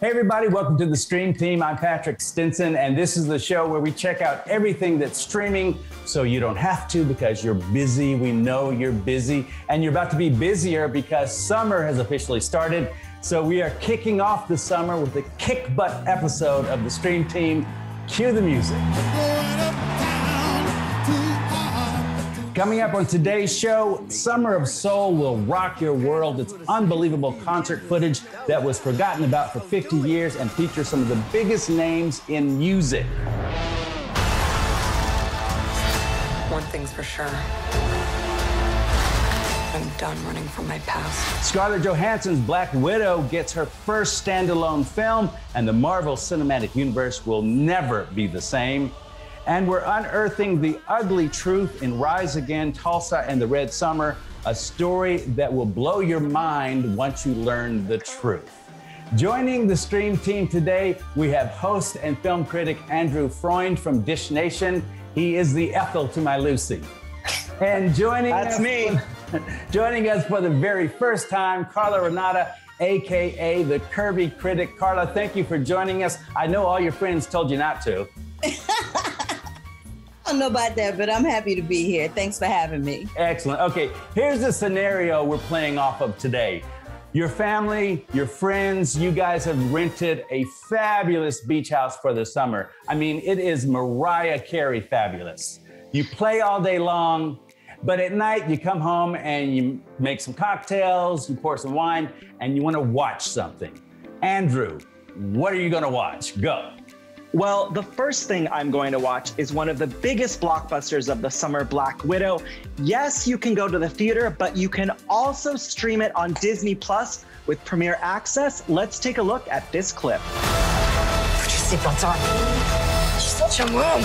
Hey everybody, welcome to the Stream Team. I'm Patrick Stinson, and this is the show where we check out everything that's streaming so you don't have to because you're busy. We know you're busy, and you're about to be busier because summer has officially started. So we are kicking off the summer with a kick butt episode of the Stream Team. Cue the music. Coming up on today's show, Summer of Soul will rock your world. It's unbelievable concert footage that was forgotten about for 50 years and features some of the biggest names in music. One thing's for sure. I'm done running from my past. Scarlett Johansson's Black Widow gets her first standalone film, and the Marvel Cinematic Universe will never be the same. And we're unearthing the ugly truth in Rise Again, Tulsa and the Red Summer, a story that will blow your mind once you learn the truth. Joining the Stream Team today, we have host and film critic Andrew Freund from Dish Nation. He is the Ethel to my Lucy. And joining us for the very first time, Carla Renata, AKA the Curvy Critic. Carla, thank you for joining us. I know all your friends told you not to. I don't know about that, but I'm happy to be here. Thanks for having me. Excellent. Okay, here's the scenario we're playing off of today. Your family, your friends, you guys have rented a fabulous beach house for the summer. I mean, it is Mariah Carey fabulous. You play all day long, but at night you come home and you make some cocktails, you pour some wine, and you want to watch something. Andrew, what are you going to watch? Go. Well, the first thing I'm going to watch is one of the biggest blockbusters of the summer, Black Widow. Yes, you can go to the theater, but you can also stream it on Disney Plus with Premier Access. Let's take a look at this clip. Put your seatbelts on. She's such a mom.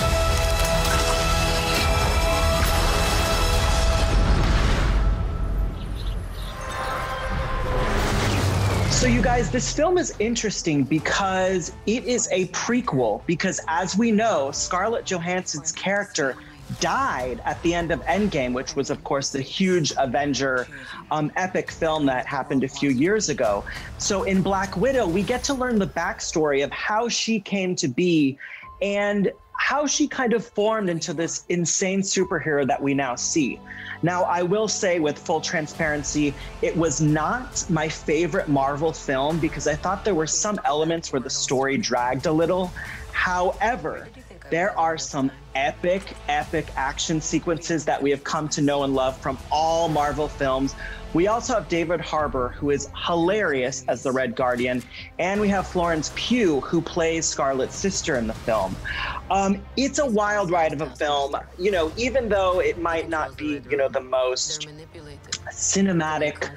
So you guys, this film is interesting because it is a prequel, because as we know, Scarlett Johansson's character died at the end of Endgame, which was, of course, the huge Avenger epic film that happened a few years ago. So in Black Widow, we get to learn the backstory of how she came to be and how she kind of formed into this insane superhero that we now see. Now, I will say with full transparency, it was not my favorite Marvel film because I thought there were some elements where the story dragged a little. However, there are some epic action sequences that we have come to know and love from all Marvel films. We also have David Harbour, who is hilarious as the Red Guardian, and we have Florence Pugh, who plays Scarlett's sister in the film. It's a wild ride of a film, you know, even though it might not be, you know, the most cinematic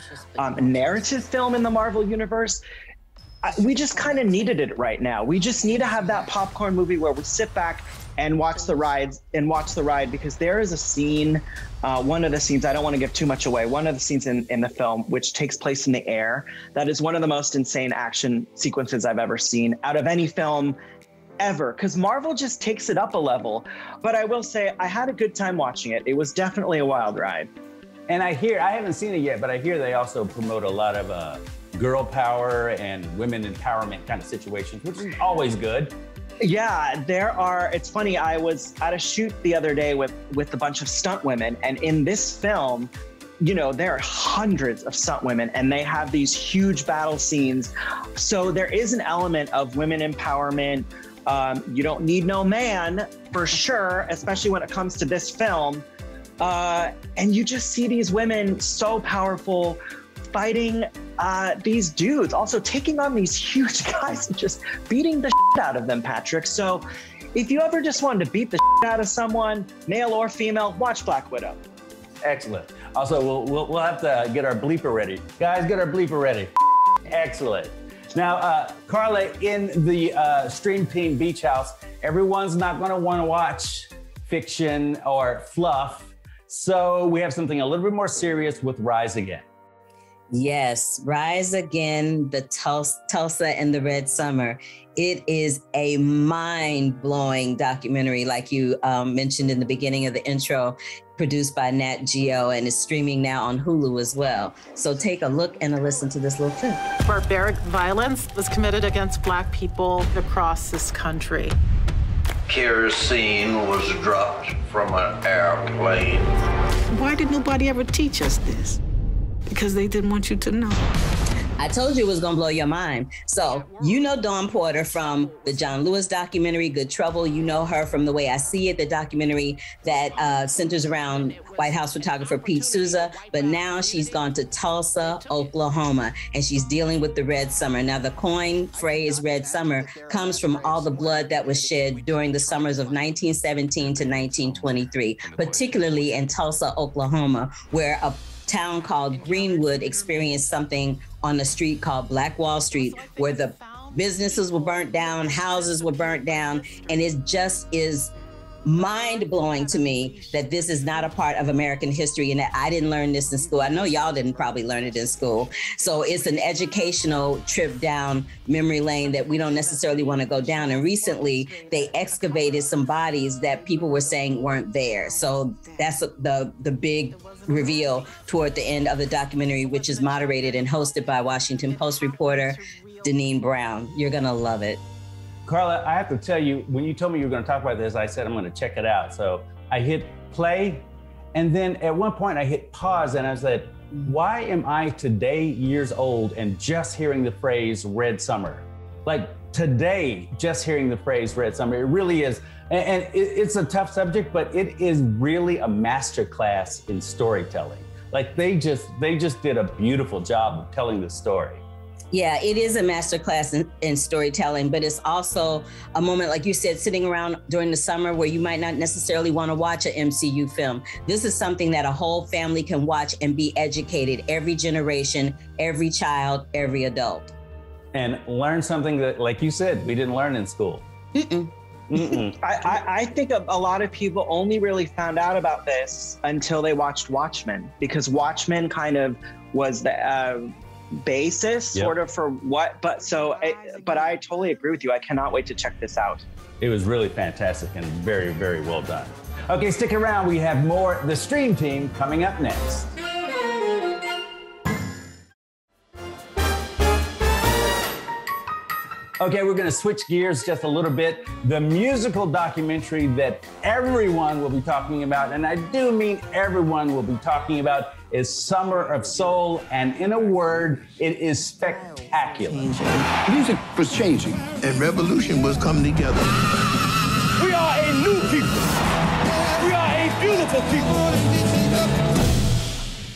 narrative film in the Marvel universe. We just kind of needed it right now. We just need to have that popcorn movie where we sit back and watch the ride because there is a scene, one of the scenes, I don't want to give too much away, one of the scenes in the film, which takes place in the air, that is one of the most insane action sequences I've ever seen out of any film ever, because Marvel just takes it up a level. But I will say, I had a good time watching it. It was definitely a wild ride. And I haven't seen it yet, but I hear they also promote a lot of girl power and women empowerment kind of situations, which is always good. Yeah, it's funny, I was at a shoot the other day with a bunch of stunt women, and in this film, you know, there are hundreds of stunt women and they have these huge battle scenes. So there is an element of women empowerment. You don't need no man, for sure, especially when it comes to this film. And you just see these women so powerful, fighting these dudes, also taking on these huge guys and just beating the shit out of them, Patrick. So if you ever just wanted to beat the shit out of someone, male or female, watch Black Widow. Excellent. Also, we'll have to get our bleeper ready. Guys, get our bleeper ready. Excellent. Now, Carla, in the Stream Team Beach House, everyone's not going to want to watch fiction or fluff. So we have something a little bit more serious with Rise Again. Yes, Rise Again, the Tulsa and the Red Summer. It is a mind-blowing documentary, like you mentioned in the beginning of the intro, produced by NatGeo and is streaming now on Hulu as well. So take a look and a listen to this little clip. Barbaric violence was committed against Black people across this country. Kerosene was dropped from an airplane. Why did nobody ever teach us this? Because they didn't want you to know. I told you it was gonna blow your mind. So you know Dawn Porter from the John Lewis documentary, Good Trouble. You know her from The Way I See It, the documentary that centers around White House photographer Pete Souza. But now she's gone to Tulsa, Oklahoma, and she's dealing with the Red Summer. Now the coin phrase Red Summer comes from all the blood that was shed during the summers of 1917 to 1923, particularly in Tulsa, Oklahoma, where a town called Greenwood experienced something on a street called Black Wall Street, where the businesses were burnt down, houses were burnt down, and it just is mind-blowing to me that this is not a part of American history and that I didn't learn this in school. I know y'all didn't probably learn it in school. So it's an educational trip down memory lane that we don't necessarily want to go down. And recently they excavated some bodies that people were saying weren't there. So that's the big reveal toward the end of the documentary, which is moderated and hosted by Washington Post reporter Deneen Brown. You're gonna love it. Carla, I have to tell you, when you told me you were going to talk about this, I said, I'm going to check it out. So I hit play, and then at one point I hit pause, and I said, why am I today years old and just hearing the phrase Red Summer? Like today, just hearing the phrase Red Summer, it really is. And it's a tough subject, but it is really a masterclass in storytelling. Like they just did a beautiful job of telling the story. Yeah, it is a masterclass in storytelling, but it's also a moment, like you said, sitting around during the summer where you might not necessarily want to watch an MCU film. This is something that a whole family can watch and be educated, every generation, every child, every adult. And learn something that, like you said, we didn't learn in school. I think a lot of people only really found out about this until they watched Watchmen, because Watchmen kind of was the basis sort of for what, but I totally agree with you. I cannot wait to check this out. It was really fantastic and very, very well done. Okay, stick around. We have more The Stream Team coming up next. Okay, we're going to switch gears just a little bit. The musical documentary that everyone will be talking about, and I do mean everyone will be talking about, is Summer of Soul, and in a word, it is spectacular. Music was changing, and revolution was coming together. We are a new people. We are a beautiful people.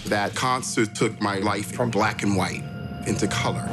That concert took my life from black and white into color.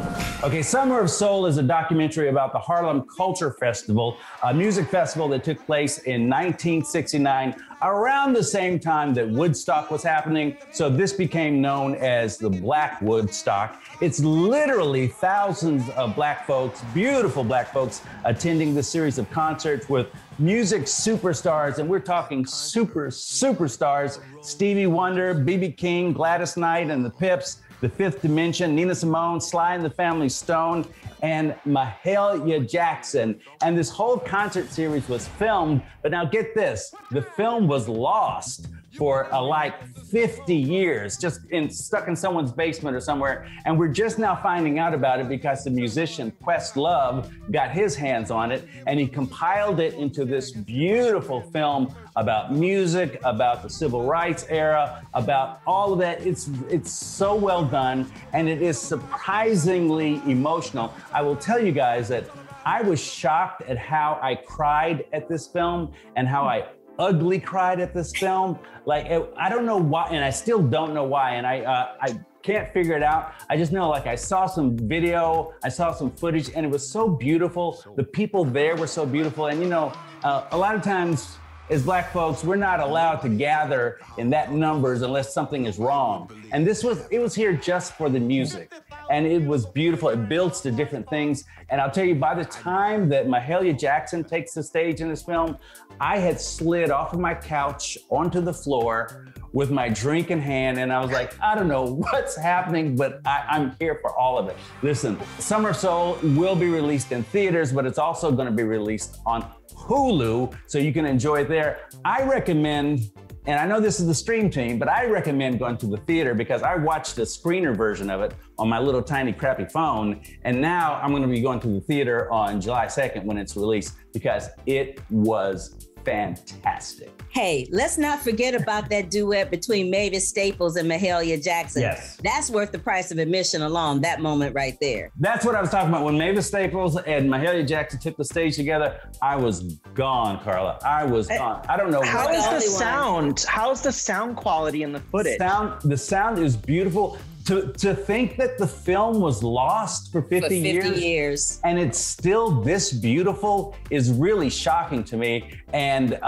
Okay, Summer of Soul is a documentary about the Harlem Culture Festival, a music festival that took place in 1969, around the same time that Woodstock was happening. So this became known as the Black Woodstock. It's literally thousands of Black folks, beautiful Black folks, attending this series of concerts with music superstars, and we're talking superstars, Stevie Wonder, B.B. King, Gladys Knight and the Pips, The Fifth Dimension, Nina Simone, Sly and the Family Stone, and Mahalia Jackson. And this whole concert series was filmed, but now get this, the film was lost for like 50 years, just stuck in someone's basement or somewhere. And we're just now finding out about it because the musician Questlove got his hands on it, and he compiled it into this beautiful film about music, about the civil rights era, about all of that. It's so well done, and it is surprisingly emotional. I will tell you guys that I was shocked at how I cried at this film and how I ugly cried at this film. Like, I don't know why, and I still don't know why, and I can't figure it out. I just know, like, I saw some video, I saw some footage, and it was so beautiful. The people there were so beautiful, and you know, a lot of times as Black folks, we're not allowed to gather in that numbers unless something is wrong. And it was here just for the music. And it was beautiful. It builds to different things. And I'll tell you, by the time that Mahalia Jackson takes the stage in this film, I had slid off of my couch onto the floor with my drink in hand, and I was like, I don't know what's happening, but I'm here for all of it. Listen, Summer of Soul will be released in theaters, but it's also gonna be released on Hulu, so you can enjoy it there. I recommend, and I know this is the stream team, but I recommend going to the theater because I watched the screener version of it on my little tiny crappy phone, and now I'm gonna be going to the theater on July 2nd when it's released because it was fantastic. Hey, let's not forget about that duet between Mavis Staples and Mahalia Jackson. Yes. That's worth the price of admission alone, that moment right there. That's what I was talking about. When Mavis Staples and Mahalia Jackson took the stage together, I was gone, Carla. I was gone. I don't know. How is the sound? How's the sound quality in the footage? The sound is beautiful. To think that the film was lost for 50 years and it's still this beautiful is really shocking to me. And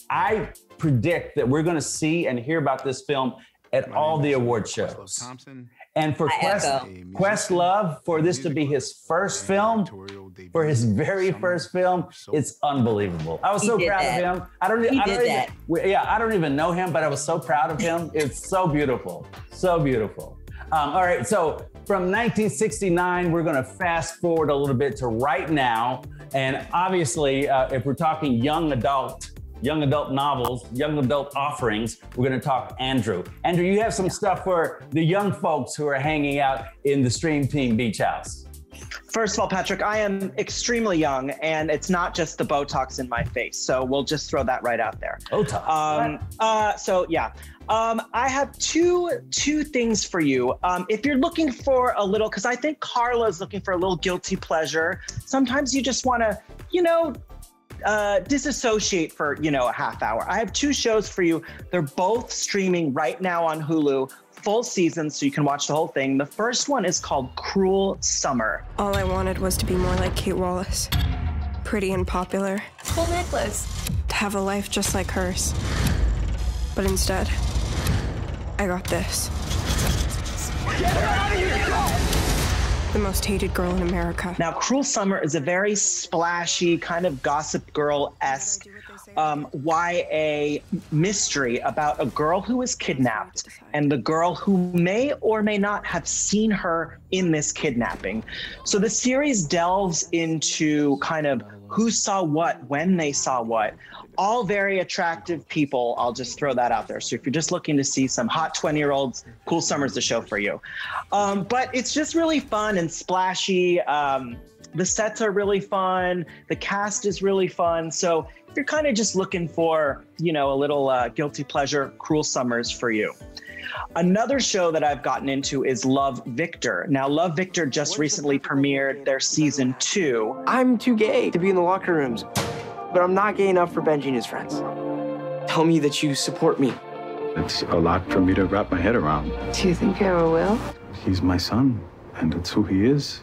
I predict that we're gonna see and hear about this film at all the award shows. And for Questlove, for this to be his first film, for his very first film, it's unbelievable. I was so proud of him. I don't even know him, but I was so proud of him. It's so beautiful, so beautiful. All right, so from 1969, we're gonna fast forward a little bit to right now. And obviously, if we're talking young adult novels, young adult offerings, we're gonna talk Andrew. Andrew, you have some stuff for the young folks who are hanging out in the Stream Team Beach House. First of all, Patrick, I am extremely young, and it's not just the Botox in my face, so we'll just throw that right out there. Botox. I have two things for you. If you're looking for a little, because I think Carla is looking for a little guilty pleasure. Sometimes you just want to, disassociate for, a half hour. I have two shows for you. They're both streaming right now on Hulu, full season, so you can watch the whole thing. The first one is called Cruel Summer. All I wanted was to be more like Kate Wallace. Pretty and popular. Cool necklace. To have a life just like hers. But instead, I got this. Get her out of here! Go! The most hated girl in America. Now, Cruel Summer is a very splashy, kind of Gossip Girl-esque YA mystery about a girl who is kidnapped and the girl who may or may not have seen her in this kidnapping. So the series delves into kind of who saw what, when they saw what. All very attractive people. I'll just throw that out there. So if you're just looking to see some hot 20-year-olds, Cool Summer's the show for you. But it's just really fun and splashy. The sets are really fun. The cast is really fun. So if you're kind of just looking for, a little guilty pleasure, Cruel Summer's for you. Another show that I've gotten into is Love, Victor. Now, Love, Victor just recently premiered their season 2. I'm too gay to be in the locker rooms, but I'm not gay enough for Benji and his friends. Tell me that you support me. It's a lot for me to wrap my head around. Do you think you ever will? He's my son, and it's who he is.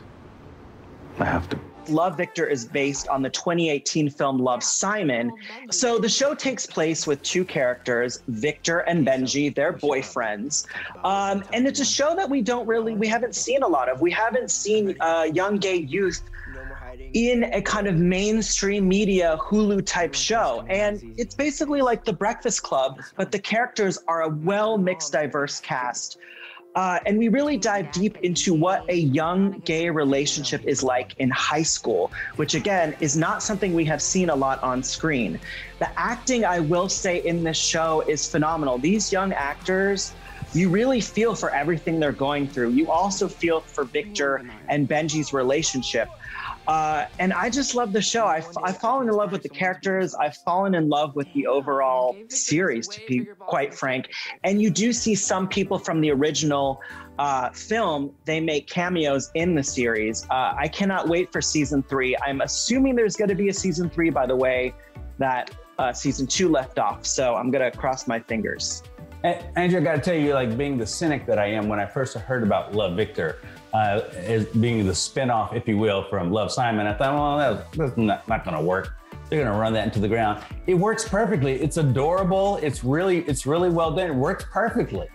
I have to. Love, Victor is based on the 2018 film Love, Simon. So the show takes place with two characters, Victor and Benji, they're boyfriends. And it's a show that we haven't seen a lot of. We haven't seen young gay youth in a kind of mainstream media Hulu type show. And it's basically like The Breakfast Club, but the characters are a well-mixed, diverse cast. And we really dive deep into what a young gay relationship is like in high school, which again is not something we have seen a lot on screen. The acting, I will say, in this show is phenomenal. These young actors, you really feel for everything they're going through. You also feel for Victor and Benji's relationship. And I just love the show. I've fallen in love with the characters. I've fallen in love with the overall series, to be quite frank. And you do see some people from the original film. They make cameos in the series. I cannot wait for season 3. I'm assuming there's going to be a season 3, by the way, that season 2 left off. So I'm going to cross my fingers. Andrew, I got to tell you, like being the cynic that I am, when I first heard about Love, Victor, as being the spinoff, if you will, from Love, Simon, I thought, well, that's not going to work. They're gonna run that into the ground. It works perfectly. It's adorable. It's really well done. It works perfectly.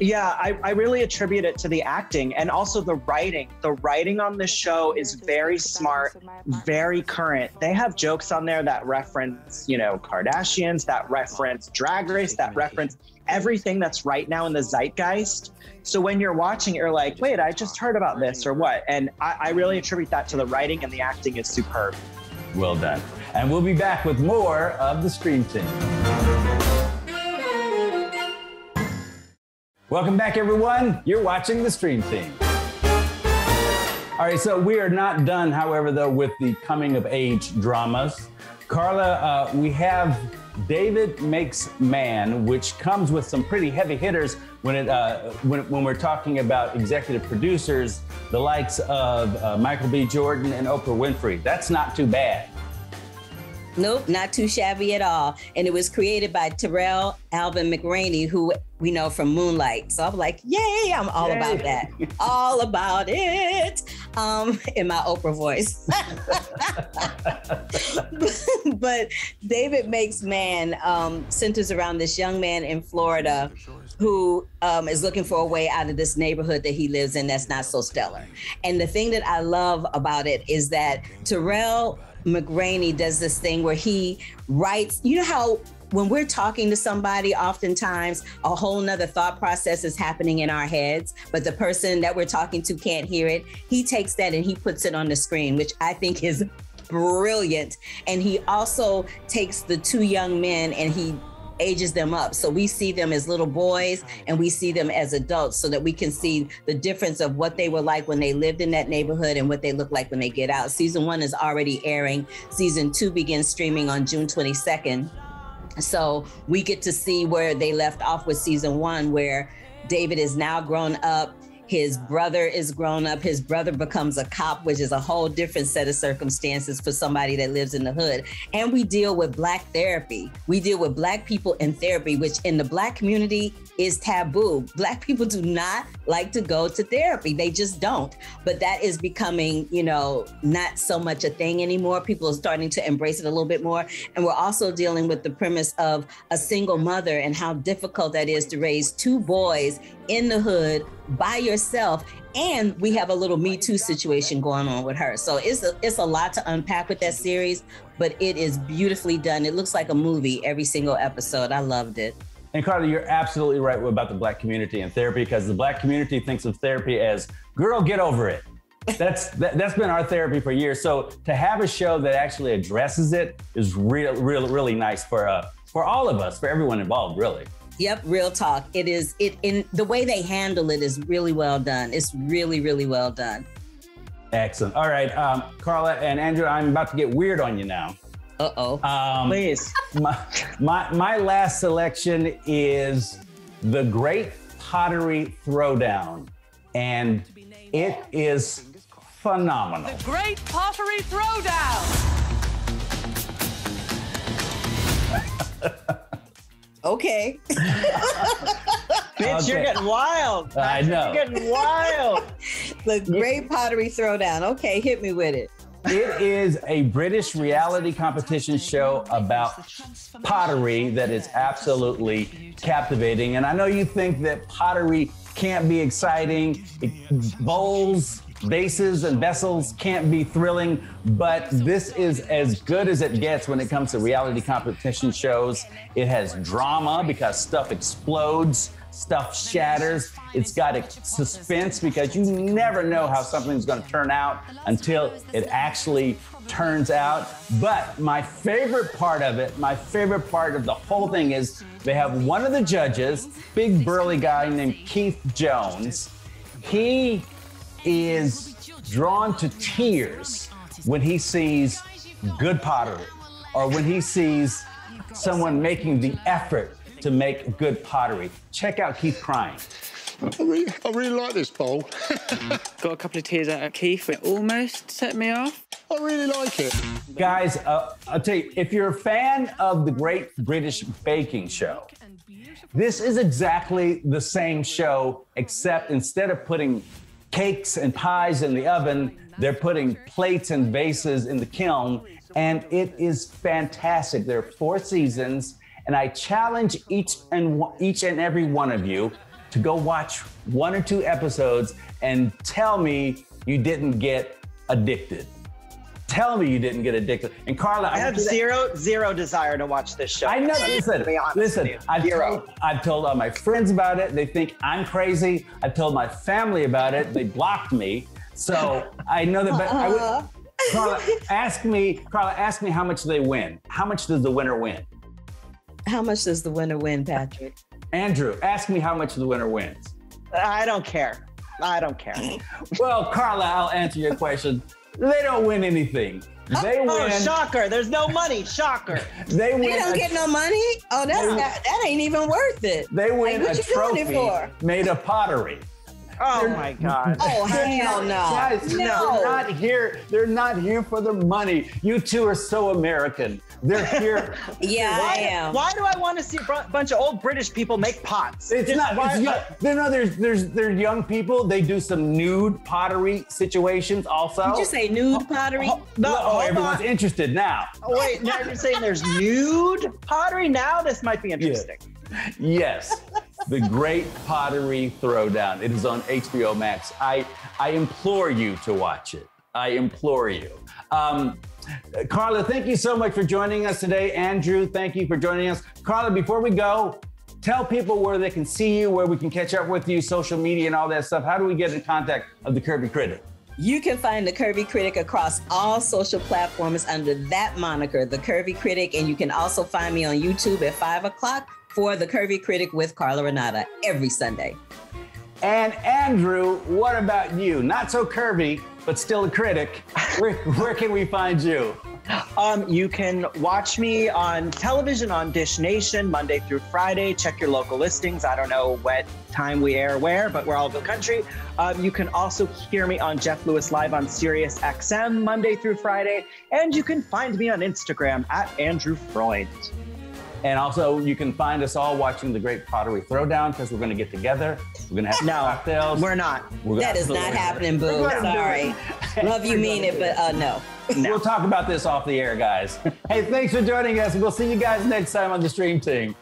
Yeah, I really attribute it to the acting and also the writing. The writing on this show is very smart, very current. They have jokes on there that reference, Kardashians, that reference Drag Race, that reference everything that's right now in the zeitgeist. So when you're watching it, you're like, wait, I just heard about this or what? And I really attribute that to the writing, and the acting is superb. Well done. And we'll be back with more of the Stream Team. Welcome back, everyone. You're watching the Stream Team. All right, so we are not done, however, though, with the coming of age dramas. Carla, we have David Makes Man, which comes with some pretty heavy hitters when we're talking about executive producers, the likes of Michael B. Jordan and Oprah Winfrey. That's not too bad. Nope, not too shabby at all. And it was created by Terrell Alvin McRaney, who we know from Moonlight. So I'm like, yay, I'm all about that. All about it. In my Oprah voice. But David Makes Man centers around this young man in Florida who is looking for a way out of this neighborhood that he lives in that's not so stellar. And the thing that I love about it is that Terrell McRaney does this thing where he writes, you know how when we're talking to somebody, oftentimes a whole nother thought process is happening in our heads, but the person that we're talking to can't hear it. He takes that and he puts it on the screen, which I think is brilliant. And he also takes the two young men and he ages them up. So we see them as little boys and we see them as adults so that we can see the difference of what they were like when they lived in that neighborhood and what they look like when they get out. Season 1 is already airing. Season 2 begins streaming on June 22nd. So we get to see where they left off with season 1, where David is now grown up. His brother is grown up. His brother becomes a cop, which is a whole different set of circumstances for somebody that lives in the hood. And we deal with Black therapy. We deal with Black people in therapy, which in the Black community is taboo. Black people do not like to go to therapy. They just don't. But that is becoming, not so much a thing anymore. People are starting to embrace it a little bit more. And we're also dealing with the premise of a single mother and how difficult that is to raise two boys in the hood by yourself. And we have a little Me Too situation going on with her. So it's a lot to unpack with that series, but it is beautifully done. It looks like a movie every single episode. I loved it. And Carla, you're absolutely right about the Black community and therapy, because the Black community thinks of therapy as, girl, get over it. That's been our therapy for years. So to have a show that actually addresses it is really nice for all of us, for everyone involved, really. Yep, real talk. It is, in the way they handle it is really well done. It's really well done. Excellent. All right, Carla and Andrew, I'm about to get weird on you now. Uh-oh. Please. My last selection is the Great Pottery Throw Down, and it is phenomenal. The Great Pottery Throw Down. Okay. Bitch, you're getting wild. I know. You're getting wild. The Great Pottery Throwdown. Okay, hit me with it. It is a British reality competition show about pottery that is absolutely captivating. And I know you think that pottery can't be exciting. Bowls, vases, and vessels can't be thrilling, but this is as good as it gets when it comes to reality competition shows. It has drama because stuff explodes, stuff shatters. It's got a suspense because you never know how something's going to turn out until it actually turns out. But my favorite part of it, my favorite part of the whole thing is they have one of the judges, big burly guy named Keith Jones. He is drawn to tears when he sees good pottery or when he sees someone making the effort to make good pottery. Check out Keith crying. I really like this bowl. Got a couple of tears out of Keith. It almost set me off. I really like it. Guys, I'll tell you, if you're a fan of the Great British Baking Show, this is exactly the same show, except instead of putting cakes and pies in the oven, they're putting plates and vases in the kiln, and it is fantastic. There are 4 seasons, and I challenge each and every one of you to go watch 1 or 2 episodes and tell me you didn't get addicted. Tell me you didn't get addicted. And Carla, I have zero desire to watch this show. I know. Listen. I've told all my friends about it. They think I'm crazy. I've told my family about it. They blocked me. So I know that. But Carla, ask me how much they win. How much does the winner win? How much does the winner win, Patrick? Andrew, ask me how much the winner wins. I don't care. Well, Carla, I'll answer your question. They don't win anything. They win. Oh, shocker. There's no money. Shocker. They win. They don't get no money? Oh, that ain't even worth it. They win what a trophy made of pottery. Oh my God. Oh, hell no. Guys, no. They're not here for the money. You two are so American. They're here. Yeah, I am. Why do I want to see a bunch of old British people make pots? They're young people. They do some nude pottery situations also. Did you say nude pottery? Everyone's interested now. Oh, wait, now you're saying there's nude pottery? Now this might be interesting. Yes. The Great Pottery Throw Down. It is on HBO Max. I implore you to watch it. I implore you. Carla, thank you so much for joining us today. Andrew, thank you for joining us. Carla, before we go, tell people where they can see you, where we can catch up with you, social media and all that stuff. How do we get in contact of the Curvy Critic? You can find the Curvy Critic across all social platforms under that moniker, the Curvy Critic. And you can also find me on YouTube at 5 o'clock for the Curvy Critic with Carla Renata every Sunday. And Andrew, what about you? Not so curvy, but still a critic. Where can we find you? You can watch me on television on Dish Nation Monday through Friday. Check your local listings. I don't know what time we air where, but we're all over the country. You can also hear me on Jeff Lewis Live on Sirius XM Monday through Friday. And you can find me on Instagram at Andrew Freund. And also, you can find us all watching the Great Pottery Throw Down because we're going to get together. We're going to have cocktails. We're not. That is not happening, boo. Sorry. Love you, mean it, but no. We'll talk about this off the air, guys. Hey, thanks for joining us. We'll see you guys next time on the Stream Team.